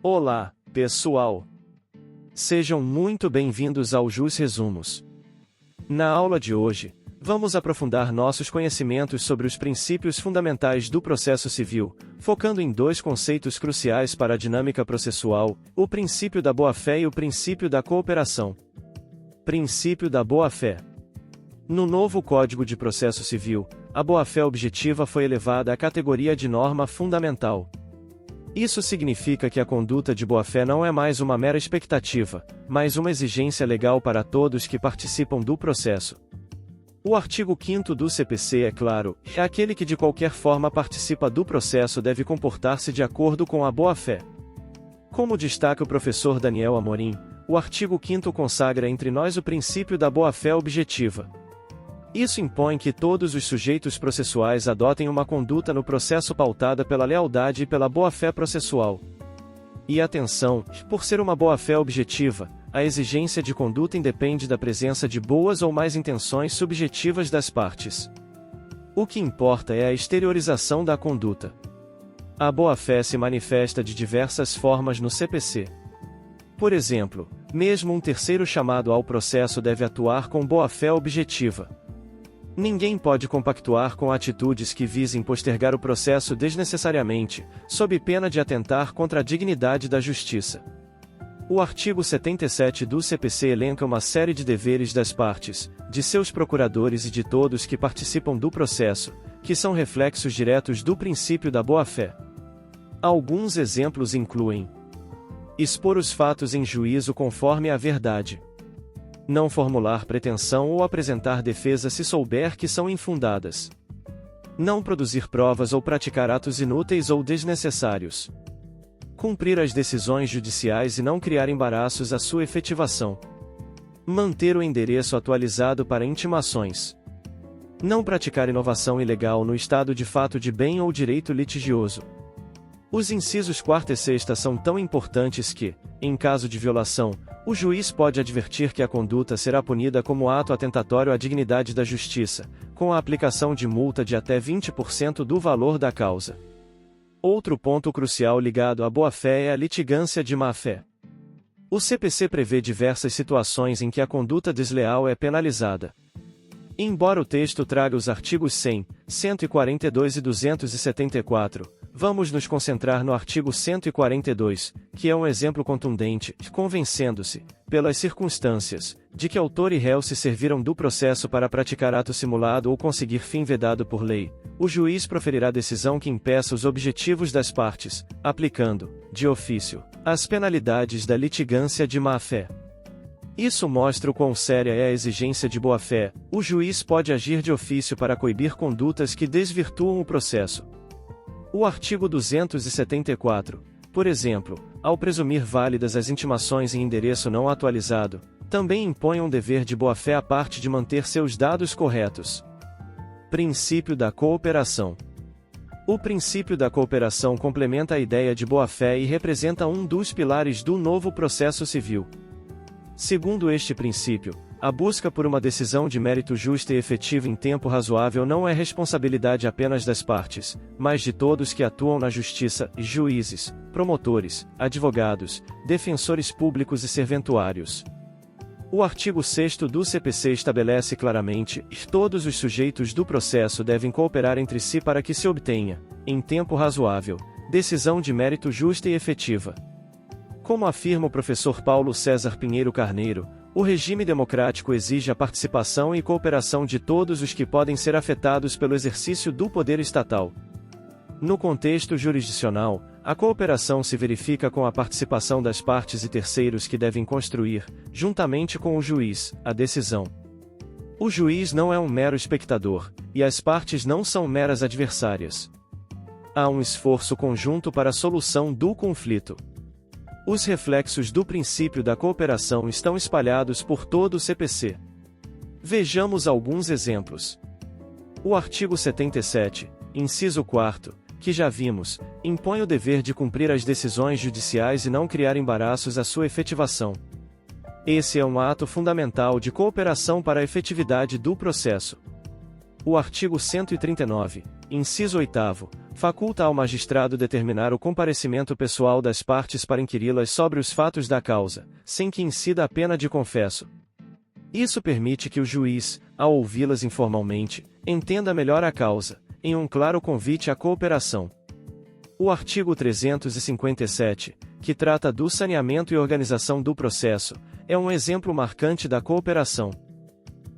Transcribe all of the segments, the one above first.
Olá, pessoal! Sejam muito bem-vindos ao JUS Resumos. Na aula de hoje, vamos aprofundar nossos conhecimentos sobre os princípios fundamentais do processo civil, focando em dois conceitos cruciais para a dinâmica processual: o princípio da boa-fé e o princípio da cooperação. Princípio da boa-fé. No novo Código de Processo Civil, a boa-fé objetiva foi elevada à categoria de norma fundamental. Isso significa que a conduta de boa-fé não é mais uma mera expectativa, mas uma exigência legal para todos que participam do processo. O artigo 5º do CPC, é claro, é aquele que de qualquer forma participa do processo deve comportar-se de acordo com a boa-fé. Como destaca o professor Daniel Amorim, o artigo 5º consagra entre nós o princípio da boa-fé objetiva. Isso impõe que todos os sujeitos processuais adotem uma conduta no processo pautada pela lealdade e pela boa-fé processual. E atenção, por ser uma boa-fé objetiva, a exigência de conduta independe da presença de boas ou más intenções subjetivas das partes. O que importa é a exteriorização da conduta. A boa-fé se manifesta de diversas formas no CPC. Por exemplo, mesmo um terceiro chamado ao processo deve atuar com boa-fé objetiva. Ninguém pode compactuar com atitudes que visem postergar o processo desnecessariamente, sob pena de atentar contra a dignidade da justiça. O artigo 77 do CPC elenca uma série de deveres das partes, de seus procuradores e de todos que participam do processo, que são reflexos diretos do princípio da boa-fé. Alguns exemplos incluem: expor os fatos em juízo conforme a verdade. Não formular pretensão ou apresentar defesa se souber que são infundadas. Não produzir provas ou praticar atos inúteis ou desnecessários. Cumprir as decisões judiciais e não criar embaraços à sua efetivação. Manter o endereço atualizado para intimações. Não praticar inovação ilegal no estado de fato de bem ou direito litigioso. Os incisos 4º e 6º são tão importantes que, em caso de violação, o juiz pode advertir que a conduta será punida como ato atentatório à dignidade da justiça, com a aplicação de multa de até 20% do valor da causa. Outro ponto crucial ligado à boa-fé é a litigância de má-fé. O CPC prevê diversas situações em que a conduta desleal é penalizada. Embora o texto traga os artigos 100, 142 e 274, vamos nos concentrar no artigo 142, que é um exemplo contundente, convencendo-se, pelas circunstâncias, de que autor e réu se serviram do processo para praticar ato simulado ou conseguir fim vedado por lei. O juiz proferirá decisão que impeça os objetivos das partes, aplicando, de ofício, as penalidades da litigância de má-fé. Isso mostra o quão séria é a exigência de boa-fé. O juiz pode agir de ofício para coibir condutas que desvirtuam o processo. O artigo 274, por exemplo, ao presumir válidas as intimações em endereço não atualizado, também impõe um dever de boa-fé à parte de manter seus dados corretos. Princípio da cooperação. O princípio da cooperação complementa a ideia de boa-fé e representa um dos pilares do novo processo civil. Segundo este princípio, a busca por uma decisão de mérito justa e efetiva em tempo razoável não é responsabilidade apenas das partes, mas de todos que atuam na justiça, juízes, promotores, advogados, defensores públicos e serventuários. O artigo 6º do CPC estabelece claramente que todos os sujeitos do processo devem cooperar entre si para que se obtenha, em tempo razoável, decisão de mérito justa e efetiva. Como afirma o professor Paulo César Pinheiro Carneiro, o regime democrático exige a participação e cooperação de todos os que podem ser afetados pelo exercício do poder estatal. No contexto jurisdicional, a cooperação se verifica com a participação das partes e terceiros que devem construir, juntamente com o juiz, a decisão. O juiz não é um mero espectador, e as partes não são meras adversárias. Há um esforço conjunto para a solução do conflito. Os reflexos do princípio da cooperação estão espalhados por todo o CPC. Vejamos alguns exemplos. O artigo 77, inciso 4º, que já vimos, impõe o dever de cumprir as decisões judiciais e não criar embaraços à sua efetivação. Esse é um ato fundamental de cooperação para a efetividade do processo. O artigo 139, inciso 8º, faculta ao magistrado determinar o comparecimento pessoal das partes para inquiri-las sobre os fatos da causa, sem que incida a pena de confesso. Isso permite que o juiz, ao ouvi-las informalmente, entenda melhor a causa, em um claro convite à cooperação. O artigo 357, que trata do saneamento e organização do processo, é um exemplo marcante da cooperação.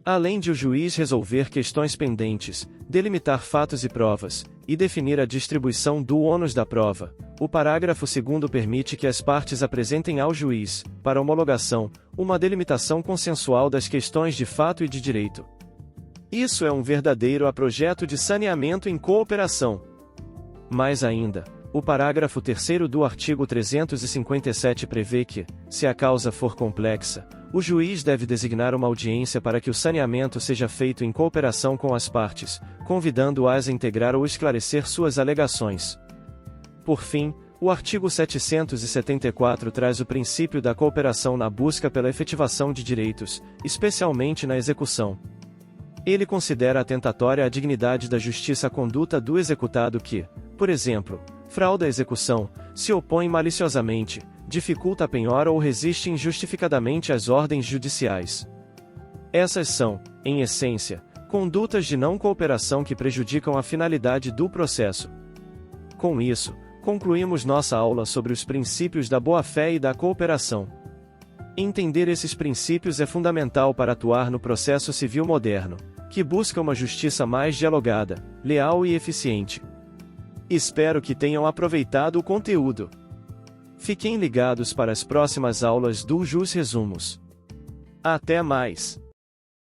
Além de o juiz resolver questões pendentes, delimitar fatos e provas, e definir a distribuição do ônus da prova, o parágrafo 2º permite que as partes apresentem ao juiz, para homologação, uma delimitação consensual das questões de fato e de direito. Isso é um verdadeiro projeto de saneamento em cooperação. Mais ainda, o parágrafo 3º do artigo 357 prevê que, se a causa for complexa, o juiz deve designar uma audiência para que o saneamento seja feito em cooperação com as partes, convidando-as a integrar ou esclarecer suas alegações. Por fim, o artigo 774 traz o princípio da cooperação na busca pela efetivação de direitos, especialmente na execução. Ele considera atentatória à dignidade da justiça a conduta do executado que, por exemplo, frauda a execução, se opõe maliciosamente, dificulta a penhora ou resiste injustificadamente às ordens judiciais. Essas são, em essência, condutas de não cooperação que prejudicam a finalidade do processo. Com isso, concluímos nossa aula sobre os princípios da boa-fé e da cooperação. Entender esses princípios é fundamental para atuar no processo civil moderno, que busca uma justiça mais dialogada, leal e eficiente. Espero que tenham aproveitado o conteúdo. Fiquem ligados para as próximas aulas do Jus Resumos. Até mais!